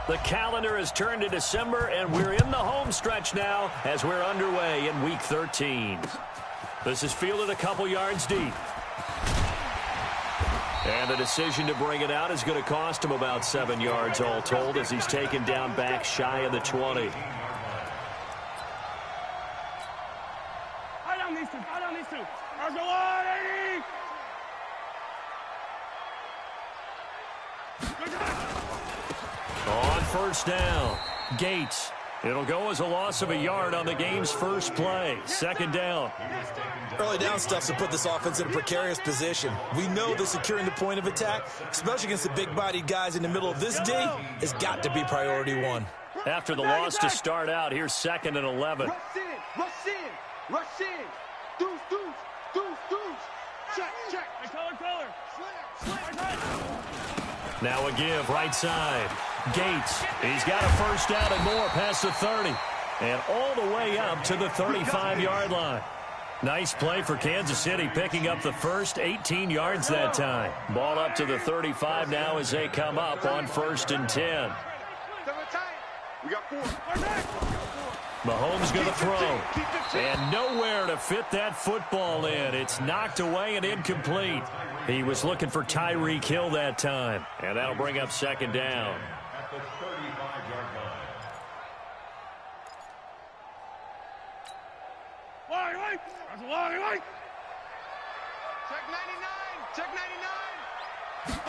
The calendar has turned to December, and we're in the home stretch now as we're underway in Week 13. This is fielded a couple yards deep. And the decision to bring it out is going to cost him about 7 yards all told as he's taken down back shy of the 20. Right on these two. Right on these two. On first down, Yates. It'll go as a loss of a yard on the game's first play. Second down. Early down stuff to put this offense in a precarious position. We know that securing the point of attack, especially against the big-bodied guys in the middle of this D, has got to be priority one. After the loss to start out, here's 2nd and 11. Rush in. Rush in. Rush in. Deuce, deuce. Deuce, deuce. Check, check. Hey, color. Now a give, right side. Yates, he's got a first down and more past the 30. And all the way up to the 35-yard line. Nice play for Kansas City, picking up the first 18 yards that time. Ball up to the 35 now as they come up on 1st and 10. We got 4. Mahomes going to throw. And nowhere to fit that football in. It's knocked away and incomplete. He was looking for Tyreek Hill that time. And that'll bring up 2nd down. At the 35-yard line. Wait. Check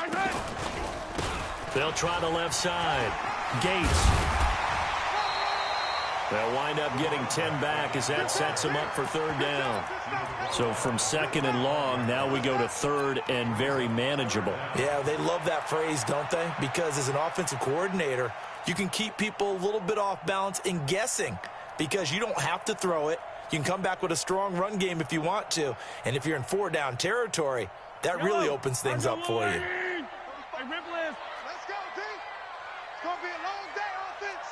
99. They'll try the left side. Yates. They'll wind up getting 10 back as that sets them up for 3rd down. So from 2nd and long, now we go to 3rd and very manageable. Yeah, they love that phrase, don't they? Because as an offensive coordinator, you can keep people a little bit off balance and guessing because you don't have to throw it. You can come back with a strong run game if you want to. And if you're in 4-down territory, that really opens things up for you. Let's go, D. It's going to be a long day, offense.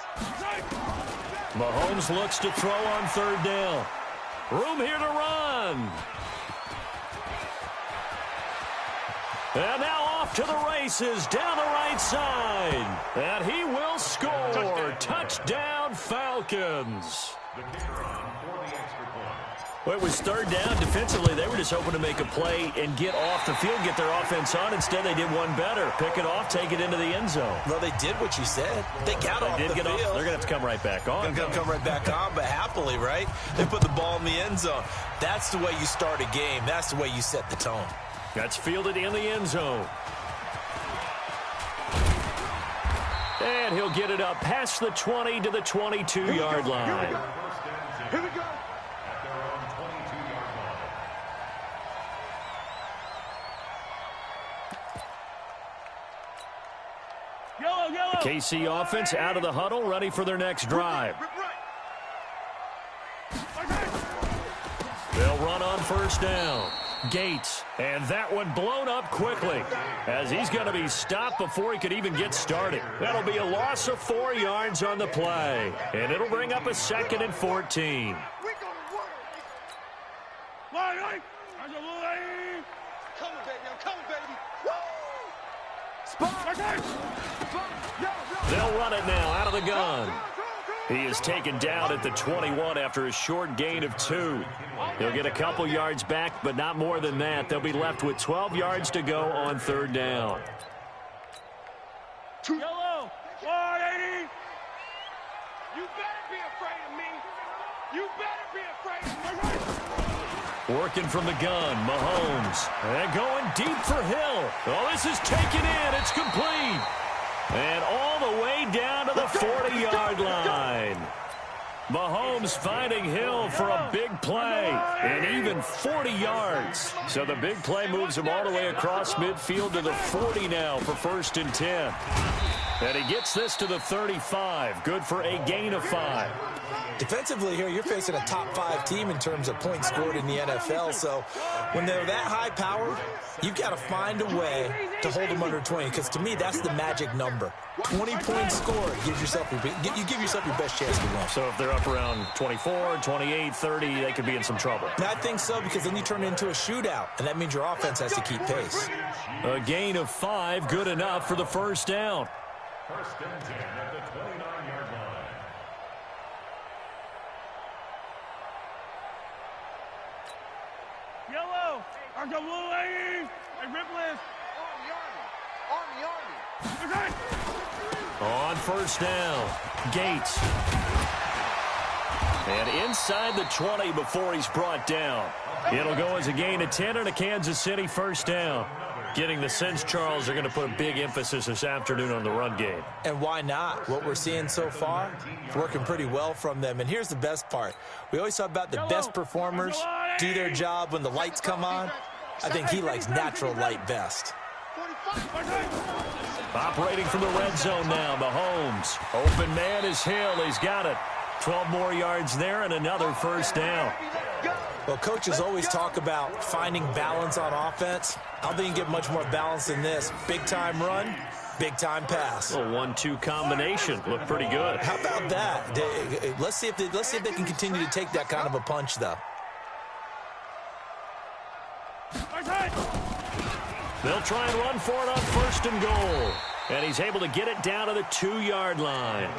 Mahomes looks to throw on 3rd down. Room here to run. And now off to the races down the right side. And he will score. Touchdown Falcons. The kicker on for the extra point. Well, it was 3rd down. Defensively, they were just hoping to make a play and get off the field, get their offense on. Instead, they did one better. Pick it off, take it into the end zone. Well, they did what you said. They got off the field. They're going to have to come right back on. They're going to come right back on, but happily, right? They put the ball in the end zone. That's the way you start a game. That's the way you set the tone. That's fielded in the end zone. And he'll get it up past the 20 to the 22-yard line. Here we go. At their own 22-yard line. Yellow. KC offense out of the huddle, ready for their next drive. They'll run on 1st down. Yates, and that one blown up quickly as he's going to be stopped before he could even get started. That'll be a loss of 4 yards on the play, and it'll bring up a 2nd and 14. They'll run it now out of the gun. He is taken down at the 21 after a short gain of 2. He'll get a couple yards back, but not more than that. They'll be left with 12 yards to go on 3rd down. Yellow. 180. You better be afraid of me. You better be afraid of me. Working from the gun, Mahomes. And going deep for Hill. Oh, this is taken in. It's complete. And all the way down to the 40-yard line. Mahomes finding Hill for a big play, and even 40 yards. So the big play moves him all the way across midfield to the 40 now for 1st and 10. And he gets this to the 35. Good for a gain of 5. Defensively here, you're facing a top 5 team in terms of points scored in the NFL. So when they're that high powered, you've got to find a way to hold them under 20. Because to me, that's the magic number. 20 points scored gives yourself you give yourself your best chance to win. So if they're up around 24, 28, 30, they could be in some trouble. I think so, because then you turn it into a shootout, and that means your offense has to keep pace. A gain of 5, good enough for the 1st down. First and 10 at the 29-yard line. Yellow. Argo blue lady. Hey, Ripless. Army. On first down, Yates. And inside the 20 before he's brought down. It'll go as a gain of 10 and a Kansas City first down. Getting the sense, Charles, they're going to put a big emphasis this afternoon on the run game. And why not? What we're seeing so far is working pretty well from them. And here's the best part. We always talk about the best performers do their job when the lights come on. I think he likes natural light best. Operating from the red zone now, Mahomes. Open man is Hill. He's got it. 12 more yards there and another first down. Well, coaches always talk about finding balance on offense. I don't think you can get much more balance than this. Big-time run, big-time pass. A 1-2 combination. Looked pretty good. How about that? Let's see if they can continue to take that kind of a punch, though. They'll try and run for it on first and goal. And he's able to get it down to the 2-yard line.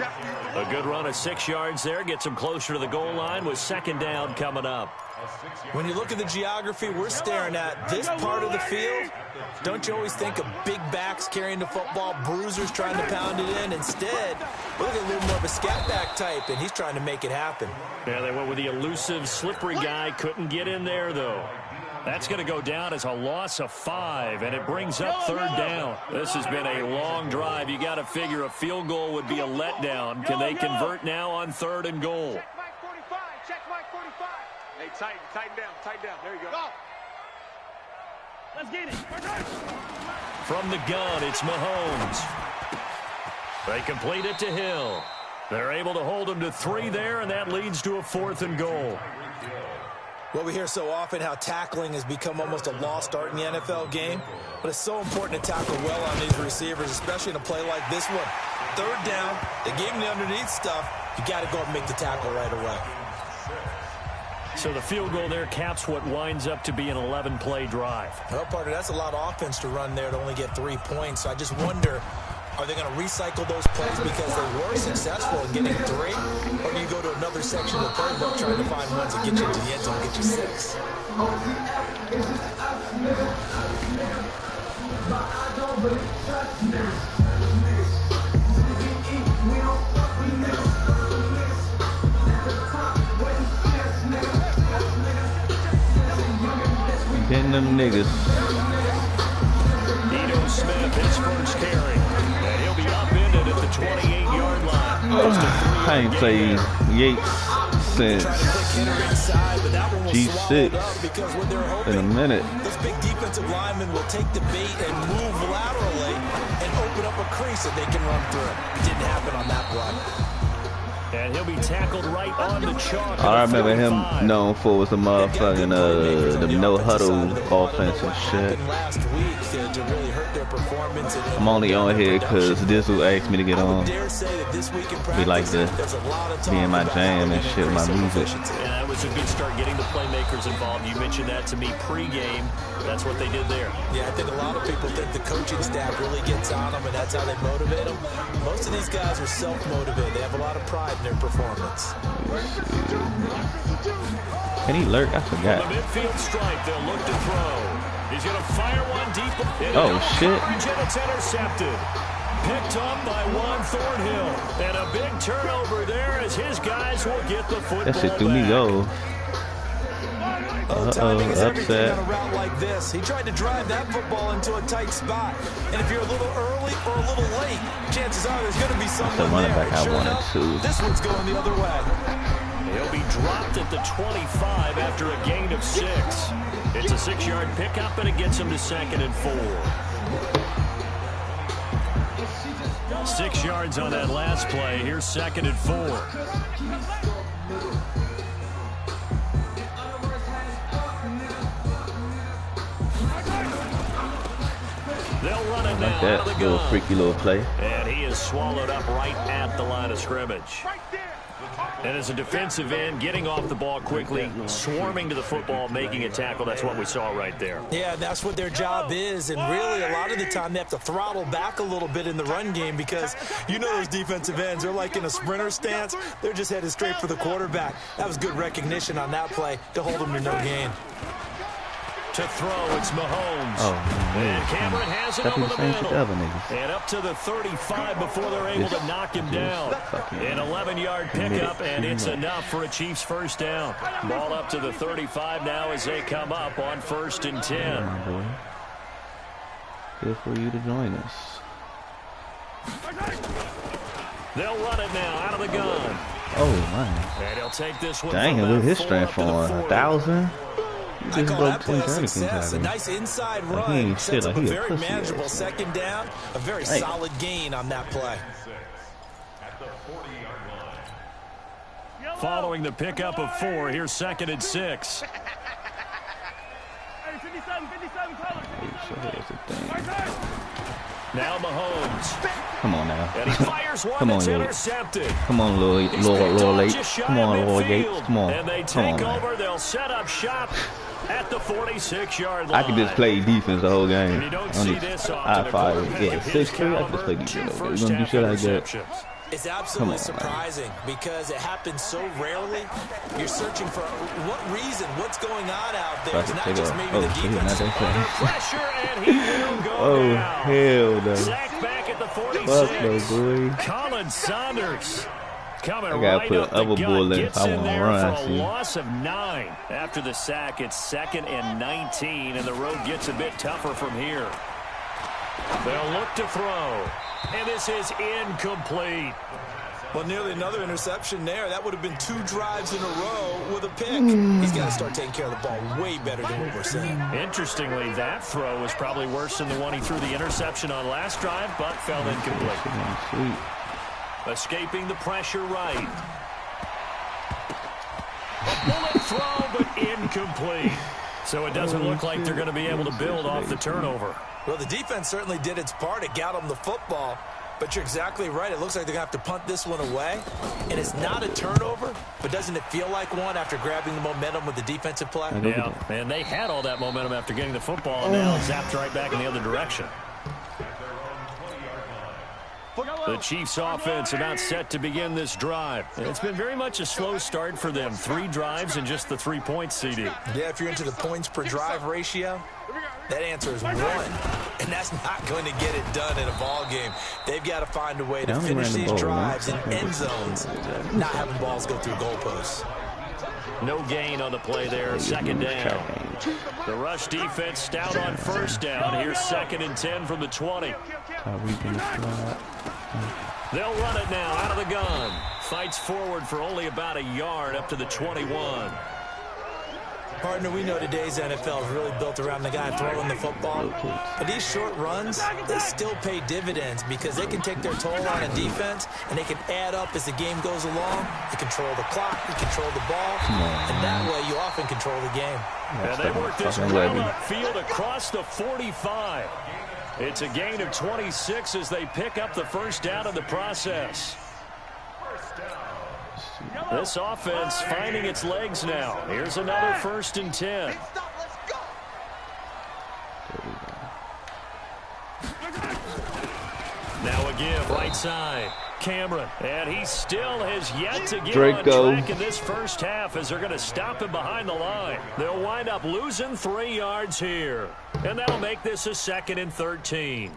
A good run of 6 yards there. Gets him closer to the goal line with second down coming up. When you look at the geography we're staring at, this part of the field, don't you always think of big backs carrying the football, bruisers trying to pound it in? Instead, look at a little more of a scat back type, and he's trying to make it happen. Yeah, they went with the elusive, slippery guy. Couldn't get in there, though. That's going to go down as a loss of 5, and it brings up third down. This has been a long drive. You got to figure a field goal would be a letdown. Can they convert now on third and goal? Check Mike 45. Check Mike 45. Hey, tighten down. There you go. Let's get it. From the gun, it's Mahomes. They complete it to Hill. They're able to hold him to 3 there, and that leads to a 4th and goal. Well, we hear so often how tackling has become almost a lost art in the NFL game, but it's so important to tackle well on these receivers, especially in a play like this one. Third down, they gave him the underneath stuff. You got to go and make the tackle right away. So the field goal there caps what winds up to be an 11-play drive. Well, partner, that's a lot of offense to run there to only get 3 points. So I just wonder, are they going to recycle those plays because they were successful in getting 3? Or do you go to another section of the playbook trying to find ones that get you into the end zone and get you 6? Getting them niggas. Smith, his first carry. And he'll be upended at the 28-yard line. I ain't played Yates since G6 in a minute. This big defensive lineman will take the bait and move laterally and open up a crease that they can run through. It didn't happen on that play. And he'll be tackled right on the chalk. All I remember him known for was the motherfucking the no-huddle offense and shit. I'm only on here because Dizzle asked me to get on. He liked to be in my jam and shit with my music. Yeah, that was a good start getting the playmakers involved. You mentioned that to me pregame. That's what they did there. Yeah, I think a lot of people think the coaching staff really gets on them, and that's how they motivate them. Most of these guys are self-motivated. They have a lot of pride in their performance. Can he lurk? I forgot. On the midfield strike, they'll look to throw. He's going to fire one deep. Oh, shit. It's intercepted. Picked up by Juan Thornhill. And a big turnover there as his guys will get the football That shit threw me off. Timing is everything Upset. on a route like this. He tried to drive that football into a tight spot. And if you're a little early or a little late, chances are there's going to be someone The running there. back I Sure wanted enough, to. this one's going the other way. He'll be dropped at the 25 after a gain of 6. It's a 6-yard pickup, and it gets him to 2nd and 4. 6 yards on that last play. Here's 2nd and 4. They'll run it now out of the Little gun. freaky little play. And he is swallowed up right at the line of scrimmage. Right there. And as a defensive end, getting off the ball quickly, swarming to the football, making a tackle, that's what we saw right there. Yeah, that's what their job is. And really, a lot of the time, they have to throttle back a little bit in the run game because you know those defensive ends, they're like in a sprinter stance. They're just headed straight for the quarterback. That was good recognition on that play to hold them to no gain. To throw, it's Mahomes. Oh, and Cameron has it over the middle. Niggas. And up to the 35 before they're able to knock him down. An 11-yard pickup, and it's enough for a Chiefs first down. Ball up to the 35 now as they come up on 1st and 10. Oh, boy. Good for you to join us. They'll run it now out of the gun. Oh, man. And he'll take this one. Dang, with his strength on 1,000. I call that play a success. A nice inside run. Sets up a very manageable second down. A very solid gain on that play. Following the pickup of 4, here's 2nd and 6. Now Mahomes. Come on now. And he fires one Come on, that's Yates. intercepted. Come on, Lord Yates. Come on, Lord Yates. Come on. And they take over. They'll set up shop at the 46-yard line. I could just play defense the whole game. And you don't see this often. Yeah, 6-3. I just play defense. We're gonna do shit like that. It's absolutely surprising because it happens so rarely. You're searching for what reason, what's going on out there. It's not just maybe the defense. Under pressure, and he will go down. Hell no. Sacked back at the 46. Fuck no, boy. Colin Saunders coming I gotta right put up the other gut. bullet Gets if I in wanna there run, for a see. loss of 9. After the sack, it's 2nd and 19, and the road gets a bit tougher from here. They'll look to throw. And this is incomplete. Well, nearly another interception there. That would have been 2 drives in a row with a pick. He's got to start taking care of the ball way better than what we're seeing. Interestingly, that throw was probably worse than the one he threw the interception on last drive, but fell incomplete. Escaping the pressure right. A bullet throw, but incomplete. So it doesn't look like they're going to be able to build off the turnover. Well, the defense certainly did its part. It got them the football. But you're exactly right. It looks like they're going to have to punt this one away. And it's not a turnover, but doesn't it feel like one after grabbing the momentum with the defensive play? Yeah, and they had all that momentum after getting the football, and now zapped right back in the other direction. The Chiefs offense about set to begin this drive. It's been very much a slow start for them. 3 drives and just the 3 points, CD. Yeah, if you're into the points per drive ratio, that answer is 1. And that's not going to get it done in a ball game. They've got to find a way to finish these drives in end zones, not having balls go through goalposts. No gain on the play there. 2nd down. The rush defense stout on 1st down. Here's 2nd and 10 from the 20. They'll run it now out of the gun. Fights forward for only about a yard up to the 21. Partner, we know today's NFL is really built around the guy throwing the football. But these short runs, they still pay dividends because they can take their toll on a defense, and they can add up as the game goes along. You control the clock, you control the ball, and that way you often control the game. And they work this well upfield across the 45. It's a gain of 26 as they pick up the first down in the process. This offense finding its legs now. Here's another 1st and 10. Now again, right side. Cameron, and he still has yet to get on track in this first half as they're going to stop him behind the line. They'll wind up losing 3 yards here, and that'll make this a 2nd and 13.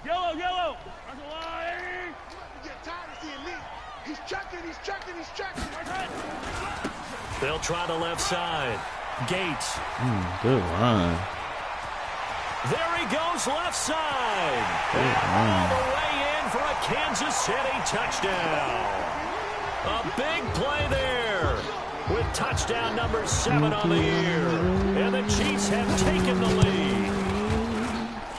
Yellow. Get tired of the elite. He's checking. They'll try the left side. Yates. Good run. There he goes left side. All the way in for a Kansas City touchdown. A big play there with touchdown number 7 on the year. And the Chiefs have taken the lead.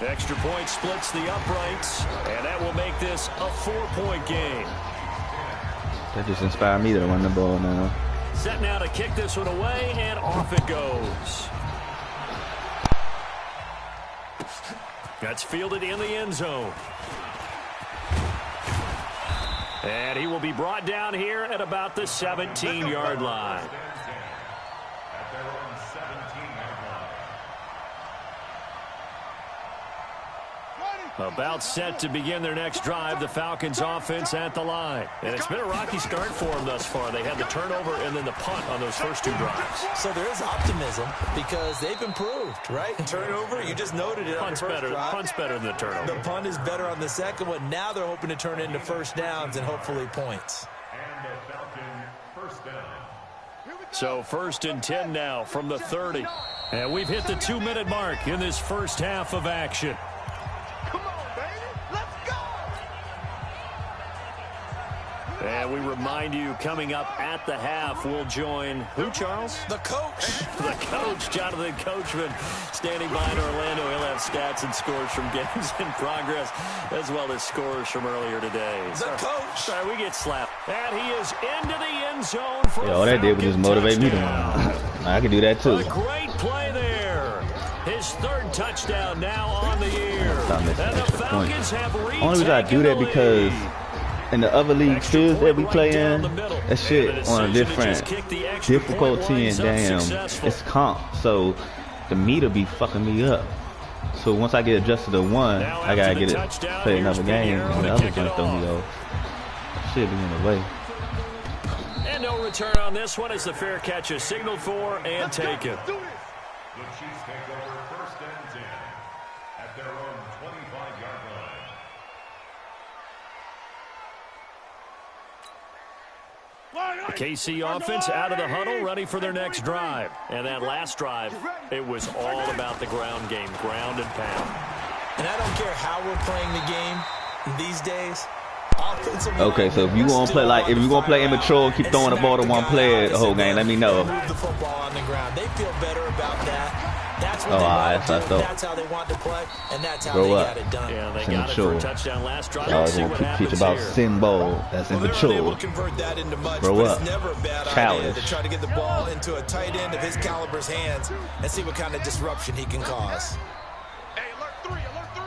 Extra point splits the uprights, and that will make this a 4-point game. That just inspired me to run the ball now. Set now to kick this one away, and off it goes. That's fielded in the end zone. And he will be brought down here at about the 17-yard line. About set to begin their next drive, the Falcons offense at the line. And it's been a rocky start for them thus far. They had the turnover and then the punt on those first two drives. So there is optimism because they've improved, right? Turnover, you just noted it. Punt's better than the turnover. The punt is better on the second one. Now they're hoping to turn into first downs and hopefully points. And the Falcon first down. So 1st and 10 now from the 30. And we've hit the 2-minute mark in this first half of action. And we remind you, coming up at the half, we'll join who, Charles? The coach. The coach, Jonathan Coachman, standing by in Orlando. He'll have stats and scores from games in progress, as well as scores from earlier today. The coach. Sorry, we get slapped. And he is into the end zone for all that did was just motivate me to win. I can do that too. A great play there. His 3rd touchdown now on the year. And the Falcons have retaken only reason I do that because in the other league fields that we play in, that shit on a different difficulty and damn, it's comp. So the meter be fucking me up. So once I get adjusted to one, I gotta get it, play another game, and the other joint throw me off. Shit be in the way. And no return on this one as the fair catch is signaled for and taken. The Chiefs take over 1st and 10 at their own 25-yard line. The KC offense out of the huddle, ready for their next drive. And that last drive, it was all about the ground game, ground and pound. And I don't care how we're playing the game these days. Okay, so if you want to play if you want to play immature, keep throwing the ball to one player the whole game, let me know. Move the football on the ground. They feel better about that. That's what that's how they want to play, and that's how they got it done. Yeah, they got it for a touchdown last drive. I was going to teach about symbol. That's immature. Grow up. It's never a bad idea to try to get the ball into a tight end of his caliber's hands and see what kind of disruption he can cause. Hey, alert 3, alert 3.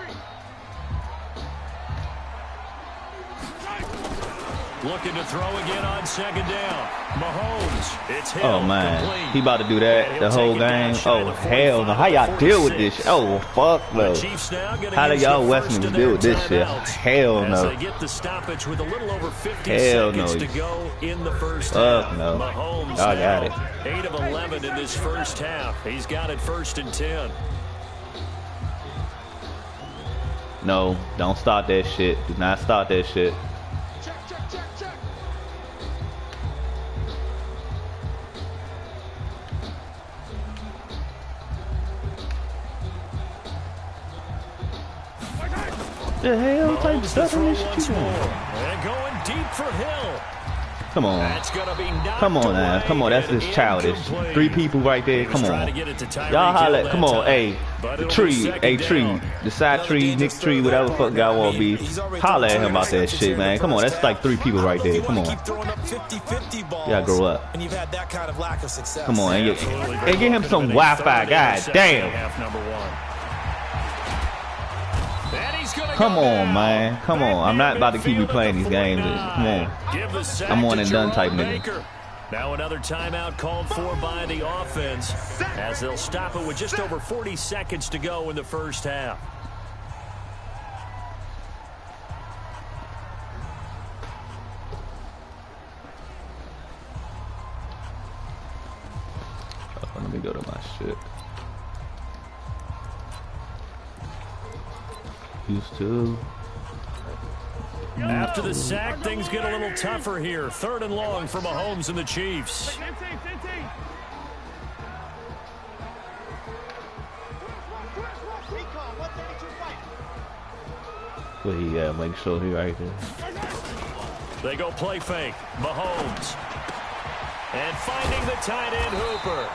Looking to throw again on 2nd down. Mahomes, it's Hill. Oh, man. Complete. He about to do that the whole game. Oh, hell no. How y'all deal with this shit? Oh, fuck no. How do y'all Westerners deal with this shit? Hell no. They get the stoppage with a little over 50 hell seconds no. to go in the first half. No. Mahomes y'all got it. 8 of 11 in this first half. He's got it 1st and 10. No, don't start that shit. Do not start that shit. The hell type stuff in this shit? And going deep for Hill. Come on. Come on now. Come on. That's just childish. 3 people right there. Come on. Y'all holler. Come on. Hey, the tree. Hey, tree. The side tree, Nick tree, whatever the fuck y'all want to be. Holler at him about that shit, man. Come on. That's like 3 people right there. Come on. Y'all grow up. Come on. And get him some Wi-Fi. God damn. Come on, man. Come on. I'm not about to keep replaying these games. Come on. I'm one and done type nigga. Now another timeout called for by the offense as they'll stop it with just over 40 seconds to go in the first half. Oh, let me go to my shit. Used to. After the sack, things get a little tougher here. 3rd and long for Mahomes and the Chiefs. Well, yeah, make sure he right there. They go play fake. Mahomes. And finding the tight end Hooper.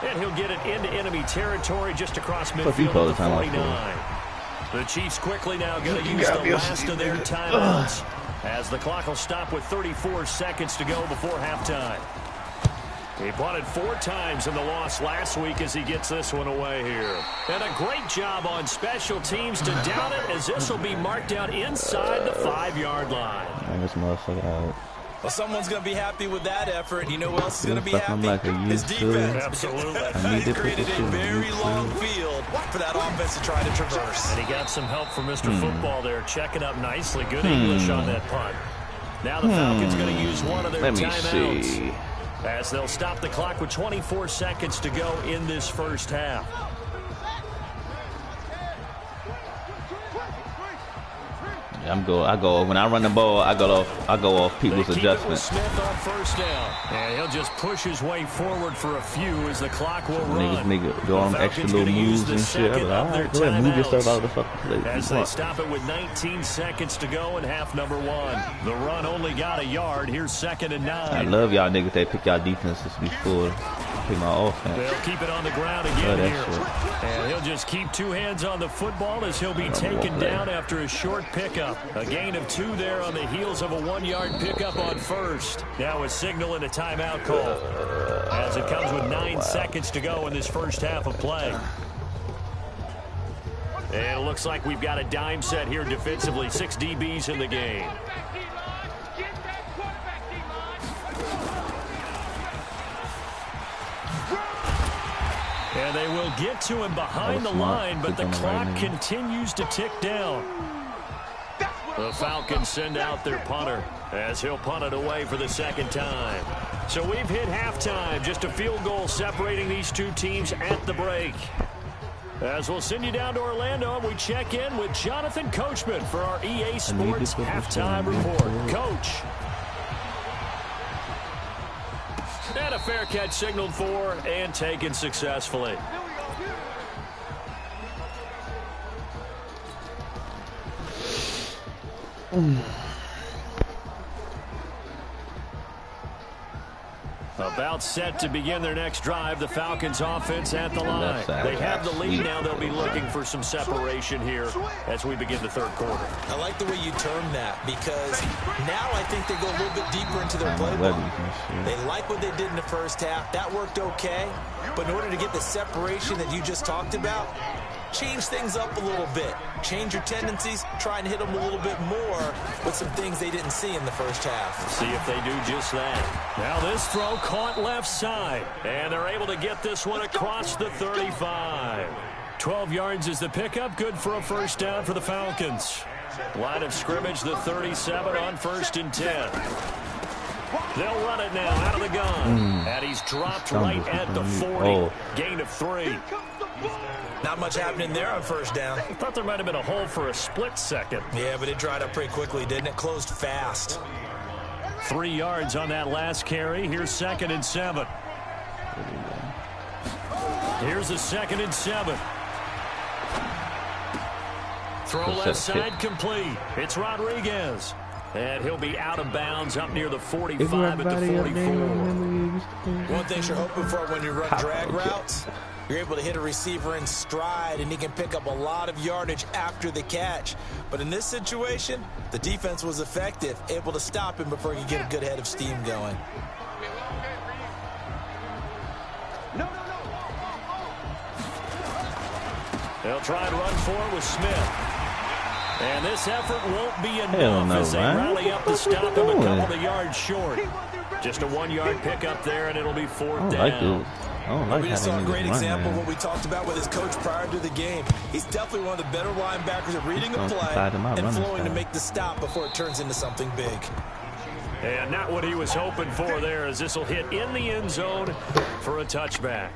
And he'll get it into enemy territory just across midfield at the 49. The Chiefs quickly now going to use the last of their timeouts as the clock will stop with 34 seconds to go before halftime. He punted 4 times in the loss last week as he gets this one away here. And a great job on special teams to down it, as this will be marked out inside the 5-yard line. Man, this motherfucker out. Well, someone's going to be happy with that effort. You know who else is going to be happy? Like His defense. Absolutely. He created a very long field for that offense to try to traverse. And he got some help from Mr. Football there, checking up nicely. Good English on that punt. Now the Falcons going to use one of their timeouts. See. As they'll stop the clock with 24 seconds to go in this first half. I go when I run the ball, I go off people's adjustments. Smith on first down. And he'll just push his way forward for a few as the clock will run. Niggas do all them extra little moves and shit. I'm like, all right, go ahead, move yourself out of the fucking place. As they stop it with 19 seconds to go in half number 1. The run only got a yard. Here's 2nd and 9. I love y'all niggas that pick y'all defenses before pick my offense. They'll keep it on the ground again here. Shit. And he'll just keep 2 hands on the football as he'll be taken down after a short pickup. A gain of 2 there on the heels of a 1-yard pickup on first. Now a signal and a timeout call as it comes with 9 seconds to go in this first half of play. And it looks like we've got a dime set here defensively. 6 DBs in the game. And they will get to him behind the line, but the clock continues to tick down. The Falcons send out their punter as he'll punt it away for the 2nd time. So we've hit halftime. Just a field goal separating these 2 teams at the break. As we'll send you down to Orlando, we check in with Jonathan Coachman for our EA Sports halftime report. Coach. And a fair catch signaled for and taken successfully. About set to begin their next drive. The Falcons offense at the line. They have the lead now. They'll be looking for some separation here as we begin the 3rd quarter. I like the way you term that, because now I think they go a little bit deeper into their playbook. They like what they did in the first half. That worked okay. But in order to get the separation that you just talked about, change things up a little bit. Change your tendencies. Try and hit them a little bit more with some things they didn't see in the first half. See if they do just that. Now this throw caught left side. And they're able to get this one across the 35. 12 yards is the pickup. Good for a first down for the Falcons. Line of scrimmage, the 37 on 1st and 10. They'll run it now out of the gun. And he's dropped right at the 40. Gain of 3. Not much happening there on first down. I thought there might have been a hole for a split second. Yeah, but it dried up pretty quickly, didn't it? Closed fast. 3 yards on that last carry. Here's 2nd and 7. Here's a 2nd and 7. Throw left side complete. It's Rodriguez. And he'll be out of bounds up near the 45 at the 44. One thing you're hoping for when you run drag routes, you're able to hit a receiver in stride, and he can pick up a lot of yardage after the catch. But in this situation, the defense was effective, able to stop him before he could get a good head of steam going. They'll try and run for it with Smith. And this effort won't be enough as they rally up to stop him a couple of yards short. Just a 1-yard pickup there, and it'll be 4th down. We just saw a great example of what we talked about with his coach prior to the game. He's definitely one of the better linebackers at reading a play and flowing to make the stop before it turns into something big. And not what he was hoping for there, as this will hit in the end zone for a touchback.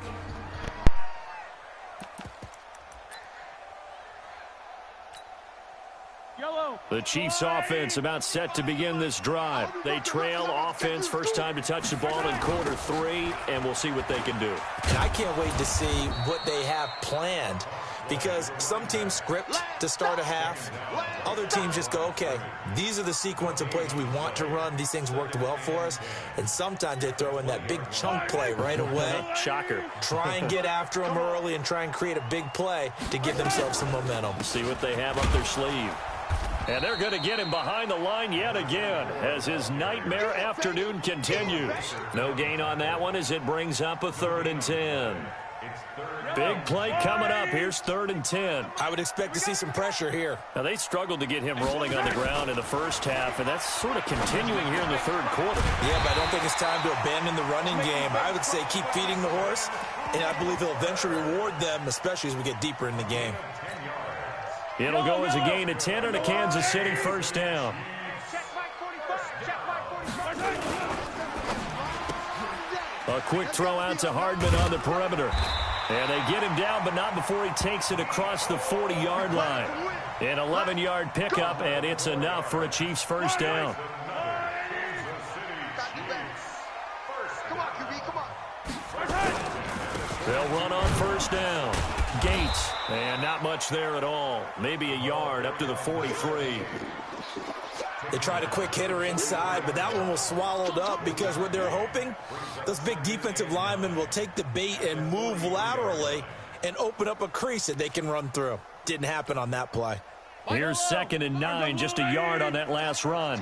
The Chiefs offense about set to begin this drive. They trail offense, first time to touch the ball in quarter 3, and we'll see what they can do. And I can't wait to see what they have planned, because some teams script to start a half. Other teams just go, okay, these are the sequence of plays we want to run. These things worked well for us. And sometimes they throw in that big chunk play right away. Shocker. Try and get after them early and try and create a big play to give themselves some momentum. See what they have up their sleeve. And they're going to get him behind the line yet again as his nightmare afternoon continues. No gain on that one as it brings up a 3rd and 10. Big play coming up. Here's 3rd and 10. I would expect to see some pressure here. Now, they struggled to get him rolling on the ground in the first half, and that's sort of continuing here in the 3rd quarter. Yeah, but I don't think it's time to abandon the running game. I would say keep feeding the horse, and I believe he'll eventually reward them, especially as we get deeper in the game. It'll go as a gain of 10 and a Kansas City 1st down. A quick throw out to Hardman on the perimeter. And they get him down, but not before he takes it across the 40-yard line. An 11-yard pickup, and it's enough for a Chiefs 1st down. They'll run on 1st down. Yates, and not much there at all. Maybe a yard up to the 43. They tried a quick hitter inside, but that one was swallowed up because what they're hoping, those big defensive linemen will take the bait and move laterally and open up a crease that they can run through. Didn't happen on that play. Here's 2nd and 9, just a yard on that last run.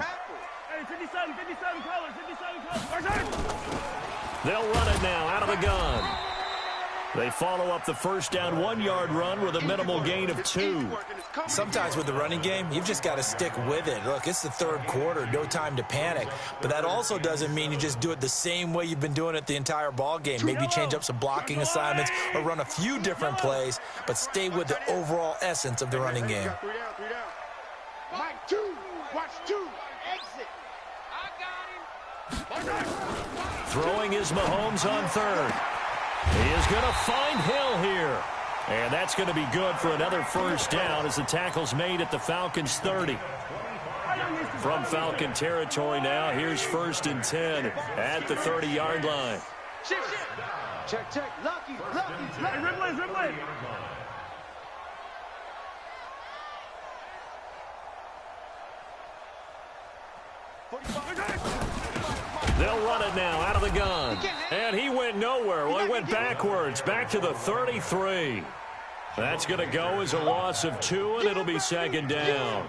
They'll run it now out of the gun. They follow up the 1st down 1-yard run with a minimal gain of 2. Sometimes with the running game, you've just got to stick with it. Look, it's the 3rd quarter, no time to panic. But that also doesn't mean you just do it the same way you've been doing it the entire ball game. Maybe change up some blocking assignments or run a few different plays, but stay with the overall essence of the running game. Mike 2, watch 2, exit. I got him. Throwing is Mahomes on 3rd. He is going to find Hill here. And that's going to be good for another 1st down as the tackle's made at the Falcons' 30. From Falcon territory now, here's 1st and 10 at the 30-yard line. Check. Lucky. Rip. They'll run it now out of the gun. And he went nowhere. Well, he went backwards, back to the 33. That's going to go as a loss of 2, and it'll be 2nd down.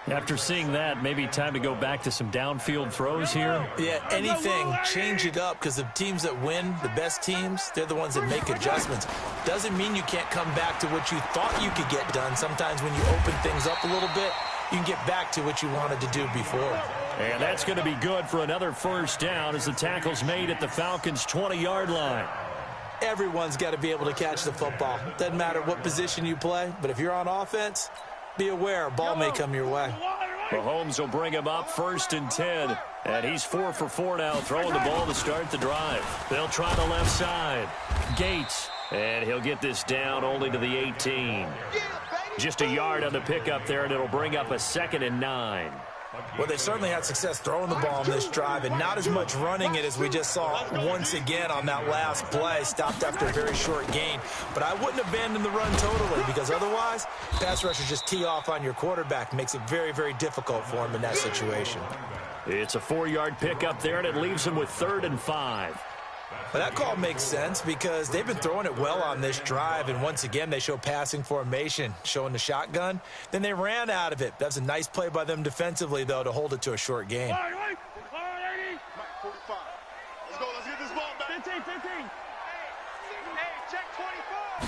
After seeing that, maybe time to go back to some downfield throws here. Yeah, anything. Change it up because the teams that win, the best teams, they're the ones that make adjustments. Doesn't mean you can't come back to what you thought you could get done. Sometimes when you open things up a little bit, you can get back to what you wanted to do before. And that's going to be good for another 1st down as the tackle's made at the Falcons' 20-yard line. Everyone's got to be able to catch the football. Doesn't matter what position you play, but if you're on offense, be aware a ball may come your way. Mahomes will bring him up 1st and 10. And he's 4 for 4 now, throwing the ball to start the drive. They'll try the left side. Yates, and he'll get this down only to the 18. Just a yard on the pickup there, and it'll bring up a 2nd and 9. Well, they've certainly had success throwing the ball on this drive and not as much running it as we just saw once again on that last play. Stopped after a very short gain. But I wouldn't abandon the run totally because otherwise, pass rushers just tee off on your quarterback. Makes it very, very difficult for him in that situation. It's a 4-yard pickup there, and it leaves him with 3rd and 5. But that call makes sense because they've been throwing it well on this drive, and once again, they show passing formation, showing the shotgun. Then they ran out of it. That's a nice play by them defensively, though, to hold it to a short gain. Mike 45. Let's go. Let's get this ball back. 15. Hey, check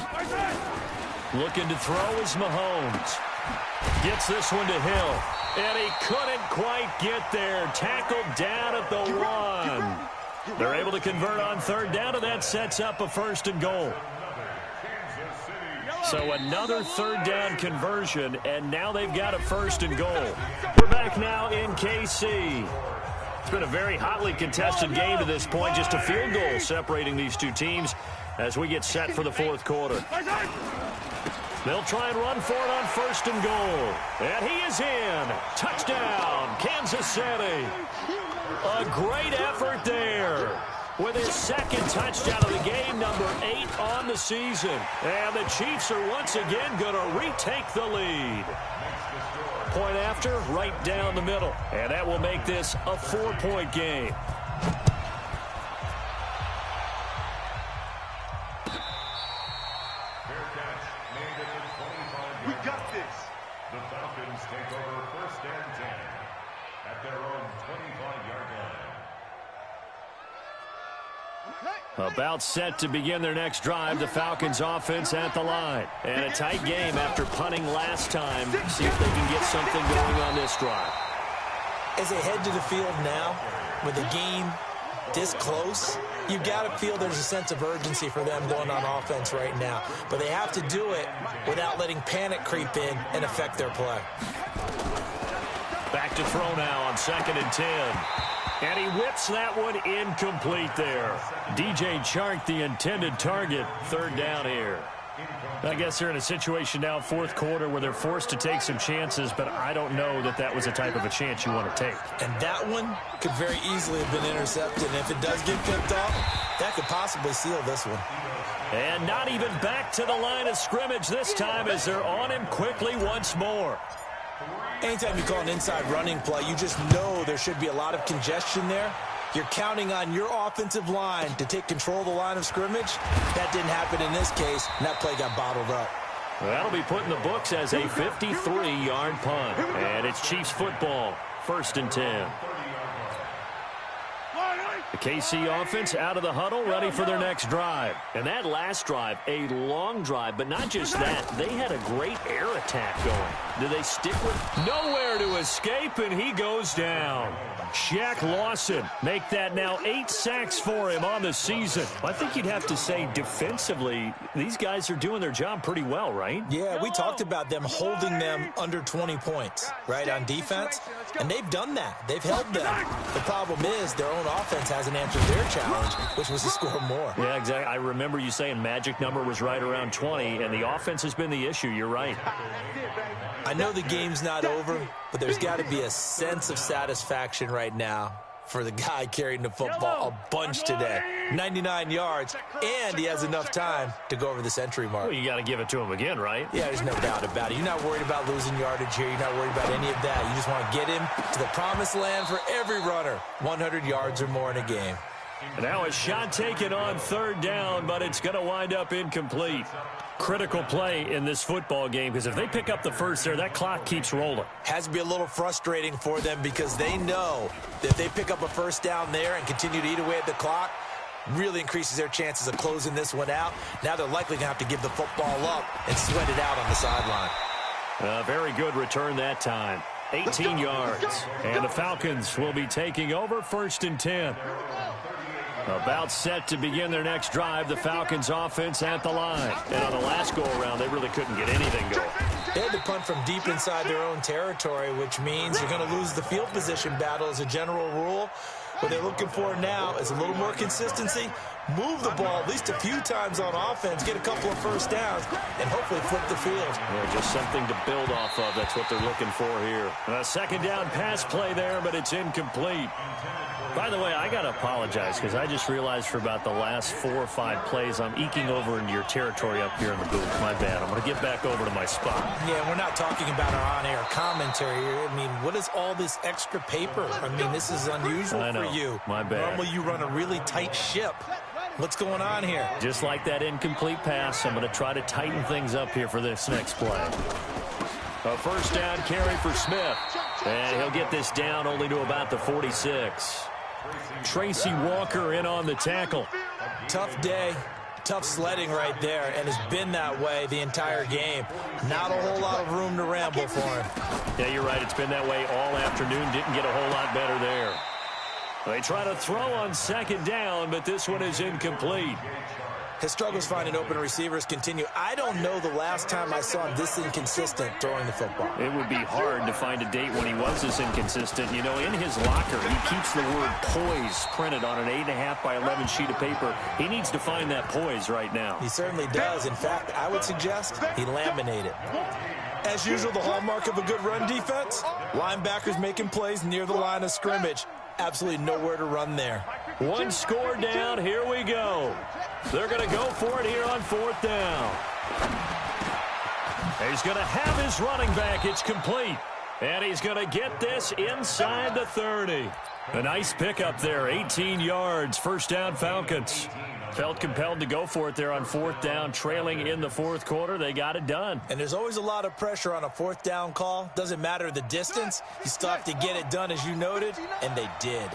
24. Looking to throw is Mahomes. Gets this one to Hill, and he couldn't quite get there. Tackled down at the 1. They're able to convert on 3rd down, and that sets up a 1st and goal. So another 3rd down conversion, and now they've got a 1st and goal. We're back now in KC. It's been a very hotly contested game to this point, just a field goal separating these two teams as we get set for the 4th quarter. They'll try and run for it on 1st and goal. And he is in. Touchdown, Kansas City. A great effort there with his 2nd touchdown of the game, number 8 on the season. And the Chiefs are once again going to retake the lead. Point after, right down the middle. And that will make this a 4-point game. We got this. The Falcons take over 1st and 10 at their own 25-yard line. About set to begin their next drive, the Falcons offense at the line. And a tight game after punting last time. See if they can get something going on this drive. As they head to the field now, with the game this close, you've got to feel there's a sense of urgency for them going on offense right now. But they have to do it without letting panic creep in and affect their play. Back to throw now on 2nd and 10. And he whips that one incomplete there. DJ Chark, the intended target, 3rd down here. I guess they're in a situation now, 4th quarter, where they're forced to take some chances, but I don't know that that was the type of a chance you want to take. And that one could very easily have been intercepted, and if it does get picked off, that could possibly seal this one. And not even back to the line of scrimmage this time as they're on him quickly once more. Anytime you call an inside running play, you just know there should be a lot of congestion there. You're counting on your offensive line to take control of the line of scrimmage. That didn't happen in this case, and that play got bottled up. Well, that'll be put in the books as a 53-yard punt. And it's Chiefs football, 1st and 10. The KC offense out of the huddle, ready for their next drive. And that last drive, a long drive, but not just that. They had a great air attack going. Do they stick with? Nowhere to escape, and he goes down. Shaq Lawson make that now 8 sacks for him on the season. I think you'd have to say defensively, these guys are doing their job pretty well, right? Yeah, we talked about them holding them under 20 points, right, on defense. And they've done that. They've held them. The problem is their own offense hasn't answered their challenge, which was to score more. Yeah, exactly. I remember you saying magic number was right around 20, and the offense has been the issue. You're right. I know the game's not over, but there's got to be a sense of satisfaction right now for the guy carrying the football a bunch today. 99 yards, and he has enough time to go over the century mark. Well, you got to give it to him again, right? Yeah, there's no doubt about it. You're not worried about losing yardage here. You're not worried about any of that. You just want to get him to the promised land for every runner. 100 yards or more in a game. Now a shot taken on 3rd down, but it's going to wind up incomplete. Critical play in this football game, because if they pick up the first there, that clock keeps rolling. Has to be a little frustrating for them because they know that if they pick up a first down there and continue to eat away at the clock, really increases their chances of closing this one out. Now they're likely going to have to give the football up and sweat it out on the sideline. A very good return that time. 18 yards. And the Falcons will be taking over 1st and 10. About set to begin their next drive, the Falcons offense at the line. And on the last go-around, they really couldn't get anything going. They had to punt from deep inside their own territory, which means you're going to lose the field position battle as a general rule. What they're looking for now is a little more consistency, move the ball at least a few times on offense, get a couple of first downs, and hopefully flip the field. Yeah, just something to build off of. That's what they're looking for here. A 2nd down pass play there, but it's incomplete. By the way, I got to apologize because I just realized for about the last 4 or 5 plays, I'm eking over into your territory up here in the booth. My bad. I'm going to get back over to my spot. Yeah, we're not talking about our on-air commentary here. I mean, what is all this extra paper? I mean, this is unusual for you. My bad. Normally you run a really tight ship. What's going on here? Just like that incomplete pass, I'm going to try to tighten things up here for this next play. A 1st down carry for Smith. And he'll get this down only to about the 46. Tracy Walker in on the tackle. Tough day, tough sledding right there, and it's been that way the entire game. Not a whole lot of room to ramble for him. Yeah, you're right. It's been that way all afternoon. Didn't get a whole lot better there. They try to throw on 2nd down, but this one is incomplete. His struggles finding open receivers continue. I don't know the last time I saw him this inconsistent throwing the football. It would be hard to find a date when he was this inconsistent. You know, in his locker, he keeps the word poise printed on an 8.5 by 11 sheet of paper. He needs to find that poise right now. He certainly does. In fact, I would suggest he laminate it. As usual, the hallmark of a good run defense, linebackers making plays near the line of scrimmage. Absolutely nowhere to run there. One score down. Here we go. They're going to go for it here on 4th down. He's going to have his running back. It's complete. And he's going to get this inside the 30. A nice pickup there. 18 yards. 1st down Falcons. Felt compelled to go for it there on 4th down, trailing in the 4th quarter. They got it done. And there's always a lot of pressure on a 4th down call. Doesn't matter the distance. You still have to get it done, as you noted, and they did.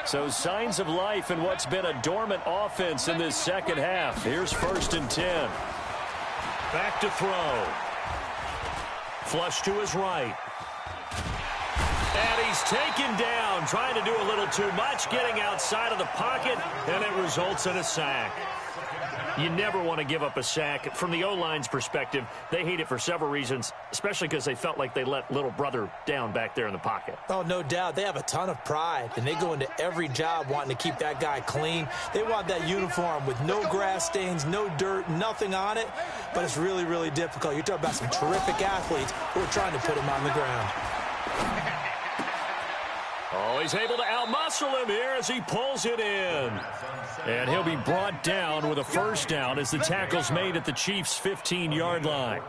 So signs of life in what's been a dormant offense in this second half. Here's 1st and 10. Back to throw. Flush to his right. And he's taken down, trying to do a little too much, getting outside of the pocket, and it results in a sack. You never want to give up a sack. From the O-line's perspective, they hate it for several reasons, especially because they felt like they let little brother down back there in the pocket. Oh, no doubt. They have a ton of pride, and they go into every job wanting to keep that guy clean. They want that uniform with no grass stains, no dirt, nothing on it, but it's really, really difficult. You're talking about some terrific athletes who are trying to put him on the ground. Oh, he's able to outmuscle him here as he pulls it in. And he'll be brought down with a 1st down as the tackle's made at the Chiefs' 15-yard line.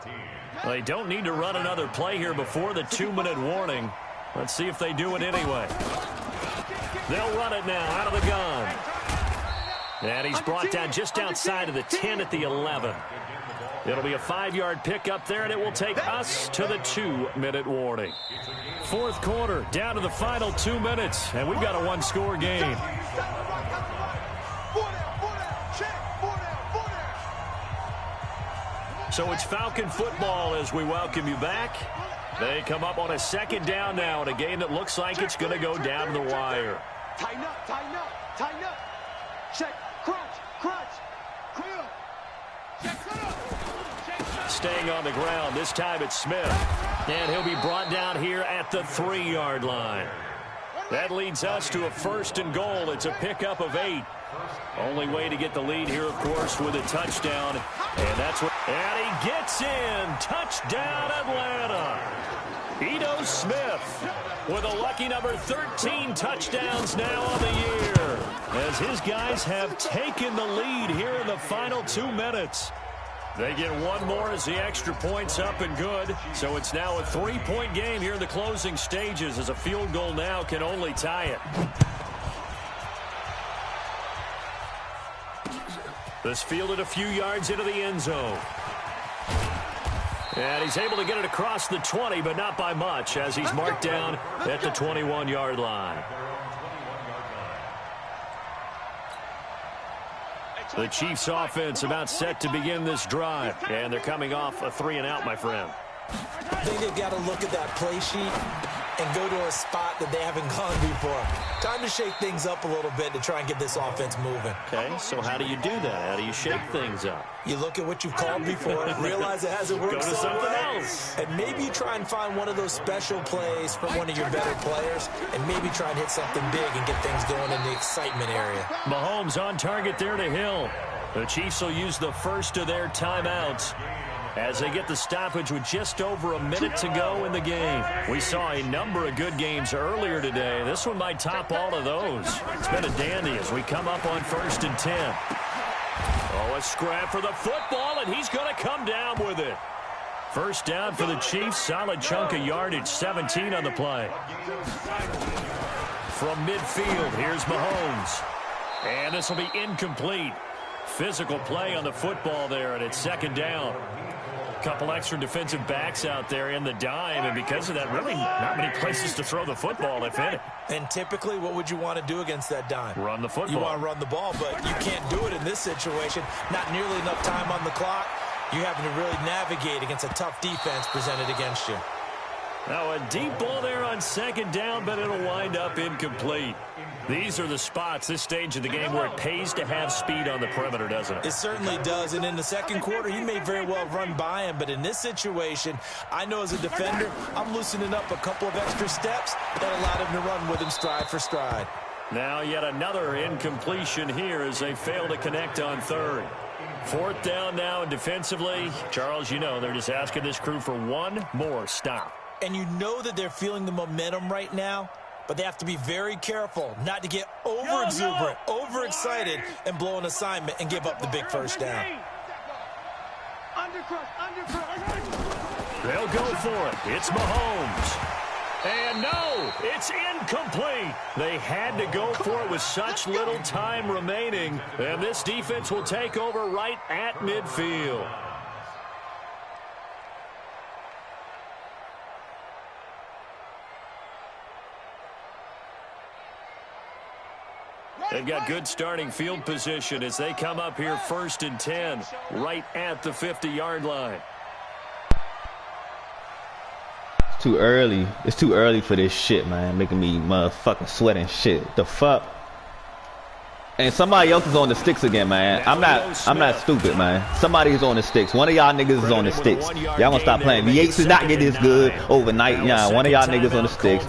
They don't need to run another play here before the 2-minute warning. Let's see if they do it anyway. They'll run it now out of the gun. And he's brought down just outside of the 10 at the 11. It'll be a 5-yard pickup there, and it will take us to the 2-minute warning. 4th quarter, down to the final 2 minutes, and we've got a 1-score game. So it's Falcon football as we welcome you back. They come up on a 2nd down now in a game that looks like it's going to go down to the wire. Tighten up, tighten up, tighten up. Check, crunch, clear. Check, set up. Staying on the ground, this time it's Smith. And he'll be brought down here at the 3-yard line. That leads us to a 1st and goal. It's a pickup of 8. Only way to get the lead here, of course, with a touchdown. And that's what. And he gets in. Touchdown, Atlanta. Ito Smith with a lucky number 13 touchdowns now on the year, as his guys have taken the lead here in the final 2 minutes. They get one more as the extra point's up and good. So it's now a 3-point game here in the closing stages, as a field goal now can only tie it. This fielded a few yards into the end zone. And he's able to get it across the 20, but not by much, as he's marked down at the 21-yard line. The Chiefs offense about set to begin this drive, and they're coming off a 3-and-out, my friend. I think they've got to look at that play sheet and go to a spot that they haven't gone before. Time to shake things up a little bit to try and get this offense moving. Okay, so how do you do that? How do you shake things up? You look at what you've called before, realize it hasn't worked Go to something else. And maybe you try and find one of those special plays from one of your better players, and maybe try and hit something big and get things going in the excitement area. Mahomes on target there to Hill. The Chiefs will use the first of their timeouts as they get the stoppage with just over a minute to go in the game. We saw a number of good games earlier today. This one might top all of those. It's been a dandy as we come up on 1st and 10. Oh, a scrap for the football, and he's going to come down with it. 1st down for the Chiefs. Solid chunk of yardage, 17 on the play. From midfield, here's Mahomes. And this will be incomplete. Physical play on the football there, and it's 2nd down. Couple extra defensive backs out there in the dime, and because of that, really not many places to throw the football, if any. And typically, what would you want to do against that dime? Run the football. You want to run the ball, but you can't do it in this situation. Not nearly enough time on the clock. You having to really navigate against a tough defense presented against you. Now a deep ball there on 2nd down, but it'll wind up incomplete. These are the spots, this stage of the game, where it pays to have speed on the perimeter, doesn't it? It certainly does, and in the 2nd quarter, he may very well run by him, but in this situation, I know as a defender, I'm loosening up a couple of extra steps that allowed him to run with him stride for stride. Now yet another incompletion here as they fail to connect on 3rd. 4th down now, and defensively, Charles, you know, they're just asking this crew for one more stop. And you know that they're feeling the momentum right now, but they have to be very careful not to get over-exuberant, overexcited, and blow an assignment and give up the big 1st down. They'll go for it. It's Mahomes. And no, it's incomplete. They had to go for it with such little time remaining. And this defense will take over right at midfield. They've got good starting field position as they come up here 1st and 10, right at the 50-yard line. It's too early. It's too early for this shit, man. Making me motherfucking sweating shit. The fuck? And somebody else is on the sticks again, man. I'm not stupid, man. Somebody is on the sticks. One of y'all niggas is on the sticks. Y'all gonna stop playing. Yates is not getting this good overnight. Yeah, one of y'all niggas on the sticks.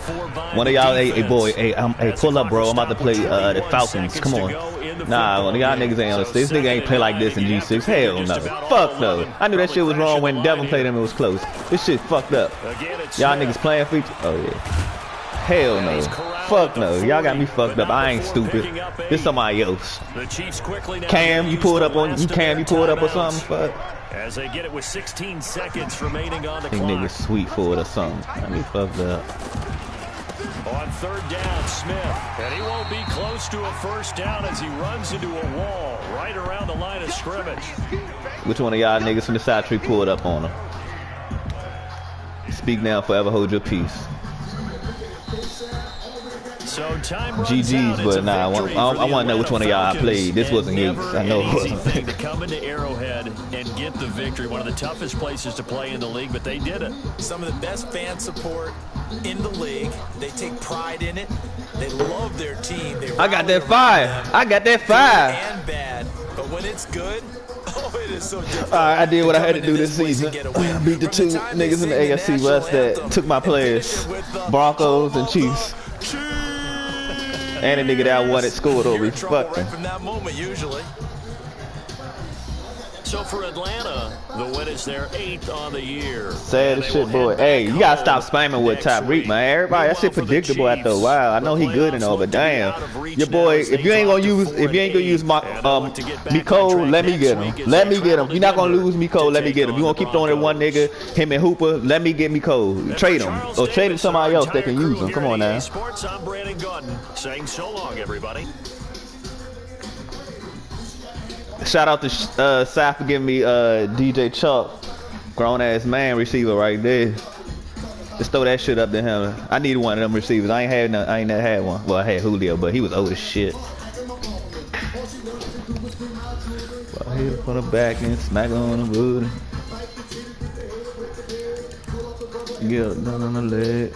One of y'all, hey boy, hey, pull up, bro. I'm about to play the Falcons. Come on. Nah, one of y'all niggas ain't on the sticks. This nigga ain't play like this in G6. Hell no. Fuck no. I knew that shit was wrong when Devin played him. It was close. This shit fucked up. Y'all niggas playing for each. Oh yeah. Hell no. Fuck no. Y'all got me fucked up. I ain't stupid. This somebody else. Cam, you pulled up on Cam, you pulled up or something? Fuck. As they get it with 16 seconds remaining on the clock. Think niggas sweet for it or something. Got me fucked up. On 3rd down, Smith. And he won't be close to a 1st down as he runs into a wall right around the line of scrimmage. Which one of y'all niggas from the side tree pulled up on him? Speak now, forever hold your peace. So time GG's, but nah, I want to know which one of y'all played. This wasn't Yates. I know it wasn't. To come into Arrowhead and get the victory, one of the toughest places to play in the league, but they did it. Some of the best fan support in the league. They take pride in it. They love their team. I got that fire. I got that fire. And bad, but when it's good, oh, it is so different. I did what I had to do this season. Beat the 2 niggas in the AFC West that took my players, Broncos and Chiefs. And a nigga that wanted scored over me. Fuck right from that moment, usually. So for Atlanta, the win is their 8th on the year. Sad as shit, boy. Hey, you gotta stop spamming with Tyreek, man. Everybody, that shit predictable after a while. I know he good and all, but damn, your boy, if you ain't gonna use my Miko, let me get him. Let me get him. You're not gonna lose Miko. Let me get him. You gonna keep throwing at one nigga, him and Hooper. Let me get Miko. Trade him or trade him to somebody else that can use him. Come on now. Sports, I'm Brandon Gordon saying so long, everybody. Shout out to Saf for giving me DJ Chuck, grown ass man receiver right there. Just throw that shit up to him. I need one of them receivers. I ain't never had one. Well, I had Julio, but he was old as shit. Well, here from the back and smack on the booty. Get down on the leg.